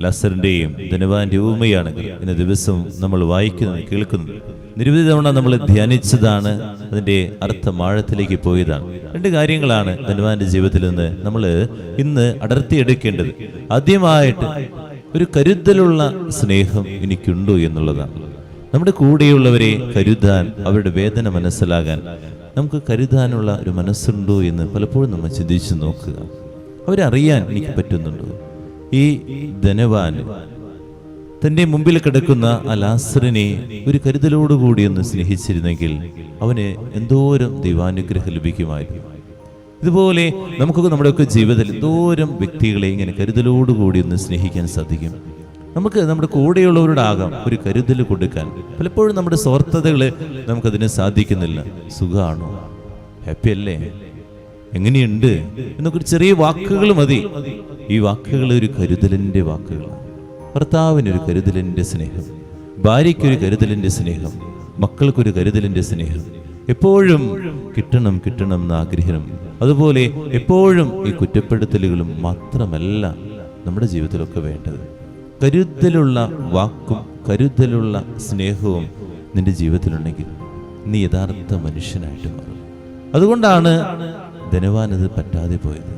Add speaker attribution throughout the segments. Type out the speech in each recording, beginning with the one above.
Speaker 1: ലാസറിന്റെയും ധനവാന്റെ ഉപമയാണ് ഇന്ന് ദിവസം നമ്മൾ വായിക്കുന്നത്, കേൾക്കുന്നത്. നിരവധി തവണ നമ്മൾ ധ്യാനിച്ചതാണ്, അതിൻ്റെ അർത്ഥം ആഴത്തിലേക്ക് പോയതാണ്. രണ്ട് കാര്യങ്ങളാണ് ധനവാന്റെ ജീവിതത്തിൽ നിന്ന് നമ്മൾ ഇന്ന് അടർത്തിയെടുക്കേണ്ടത്. ആദ്യമായിട്ട് ഒരു കരുതലുള്ള സ്നേഹം എനിക്കുണ്ടോ എന്നുള്ളതാണ്. നമ്മുടെ കൂടെയുള്ളവരെ കരുതാൻ, അവരുടെ വേദന മനസ്സിലാകാൻ നമുക്ക് കരുതാനുള്ള ഒരു മനസ്സുണ്ടോ എന്ന് പലപ്പോഴും നമ്മൾ ചിന്തിച്ച് നോക്കുക. അവരറിയാൻ എനിക്ക് പറ്റുന്നുണ്ടോ? ഈ ധനവാൻ തൻ്റെ മുമ്പിൽ കിടക്കുന്ന ആ ലാസറിനെ ഒരു കരുതലോടുകൂടി ഒന്ന് സ്നേഹിച്ചിരുന്നെങ്കിൽ അവന് എന്തോരം ദൈവാനുഗ്രഹം ലഭിക്കുമായിരുന്നു. ഇതുപോലെ നമുക്കൊക്കെ നമ്മുടെയൊക്കെ ജീവിതത്തിൽ എന്തോരം വ്യക്തികളെ ഇങ്ങനെ കരുതലോടുകൂടി ഒന്ന് സ്നേഹിക്കാൻ സാധിക്കും. നമുക്ക് നമ്മുടെ കൂടെയുള്ളവരോടാകാം ഒരു കരുതൽ കൊടുക്കാൻ. പലപ്പോഴും നമ്മുടെ സ്വാർത്ഥതകൾ നമുക്കതിന് സാധിക്കുന്നില്ല. സുഖമാണോ, ഹാപ്പി അല്ലേ, എങ്ങനെയുണ്ട് എന്നൊക്കെ ഒരു ചെറിയ വാക്കുകൾ മതി. ഈ വാക്കുകൾ ഒരു കരുതലിൻ്റെ വാക്കുകളാണ്. ഭർത്താവിനൊരു കരുതലിൻ്റെ സ്നേഹം, ഭാര്യയ്ക്കൊരു കരുതലിൻ്റെ സ്നേഹം, മക്കൾക്കൊരു കരുതലിൻ്റെ സ്നേഹം, എപ്പോഴും കിട്ടണം കിട്ടണം എന്ന ആഗ്രഹം. അതുപോലെ എപ്പോഴും ഈ കുറ്റപ്പെടുത്തലുകളും മാത്രമല്ല നമ്മുടെ ജീവിതത്തിലൊക്കെ വേണ്ടത്. കരുതലുള്ള വാക്കും കരുതലുള്ള സ്നേഹവും നിന്റെ ജീവിതത്തിലുണ്ടെങ്കിൽ നീ യഥാർത്ഥ മനുഷ്യനായിട്ട് മാറും. അതുകൊണ്ടാണ് ധനവാനത് പറ്റാതെ പോയത്.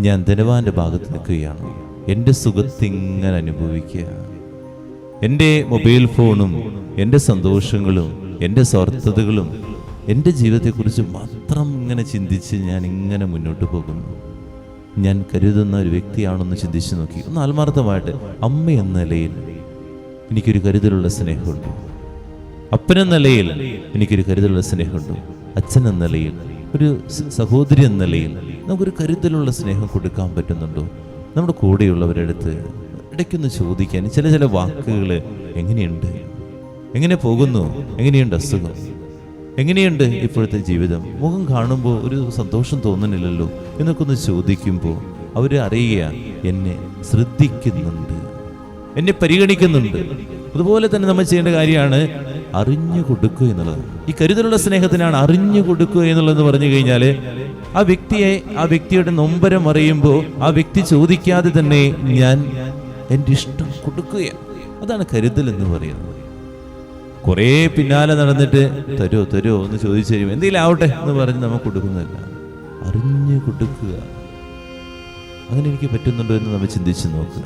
Speaker 1: ഞാൻ ധനവാന്റെ ഭാഗത്ത് നിൽക്കുകയാണ്, എൻ്റെ സുഖത്തിങ്ങനെ അനുഭവിക്കുക. എൻ്റെ മൊബൈൽ ഫോണും എൻ്റെ സന്തോഷങ്ങളും എൻ്റെ സ്വാർത്ഥതകളും എൻ്റെ ജീവിതത്തെക്കുറിച്ച് മാത്രം ഇങ്ങനെ ചിന്തിച്ച് ഞാൻ ഇങ്ങനെ മുന്നോട്ട് പോകുന്നു. ഞാൻ കരുതുന്ന ഒരു വ്യക്തിയാണെന്ന് ചിന്തിച്ച് നോക്കി. ഒന്ന് ആത്മാർത്ഥമായിട്ട്, അമ്മ എന്ന നിലയിൽ എനിക്കൊരു കരുതലുള്ള സ്നേഹമുണ്ട്, അപ്പനെന്ന നിലയിൽ എനിക്കൊരു കരുതലുള്ള സ്നേഹമുണ്ട്, അച്ഛൻ എന്ന നിലയിൽ, ഒരു സഹോദരി എന്ന നിലയിൽ നമുക്കൊരു കരുതലുള്ള സ്നേഹം കൊടുക്കാൻ പറ്റുന്നുണ്ടോ? നമ്മുടെ കൂടെയുള്ളവരുടെ അടുത്ത് ഇടയ്ക്കൊന്ന് ചോദിക്കാൻ, ചില വാക്കുകൾ, എങ്ങനെയുണ്ട്, എങ്ങനെ പോകുന്നു, എങ്ങനെയുണ്ട് അസുഖം, എങ്ങനെയുണ്ട് ഇപ്പോഴത്തെ ജീവിതം, മുഖം കാണുമ്പോൾ ഒരു സന്തോഷം തോന്നുന്നില്ലല്ലോ എന്നൊക്കെ ഒന്ന് ചോദിക്കുമ്പോൾ അവർ അറിയുക, എന്നെ ശ്രദ്ധിക്കുന്നുണ്ട്, എന്നെ പരിഗണിക്കുന്നുണ്ട്. അതുപോലെ തന്നെ നമ്മൾ ചെയ്യേണ്ട കാര്യമാണ് അറിഞ്ഞു കൊടുക്കുക എന്നുള്ളത്. ഈ കരുതലുള്ള സ്നേഹത്തിനാണ് അറിഞ്ഞു കൊടുക്കുക എന്നുള്ളതെന്ന് പറഞ്ഞു കഴിഞ്ഞാൽ ആ വ്യക്തിയുടെ നൊമ്പരം അറിയുമ്പോൾ ആ വ്യക്തി ചോദിക്കാതെ തന്നെ ഞാൻ എൻ്റെ ഇഷ്ടം കൊടുക്കുകയാണ്. അതാണ് കരുതൽ എന്ന് പറയുന്നത്. കുറേ പിന്നാലെ നടന്നിട്ട് തരോ എന്ന് ചോദിച്ചു തരും, എന്തെങ്കിലും ആവട്ടെ എന്ന് പറഞ്ഞ് നമുക്ക് കൊടുക്കുന്നതല്ല, അറിഞ്ഞു കൊടുക്കുക. അങ്ങനെ എനിക്ക് പറ്റുന്നുണ്ടോ എന്ന് നമ്മൾ ചിന്തിച്ച് നോക്കുക.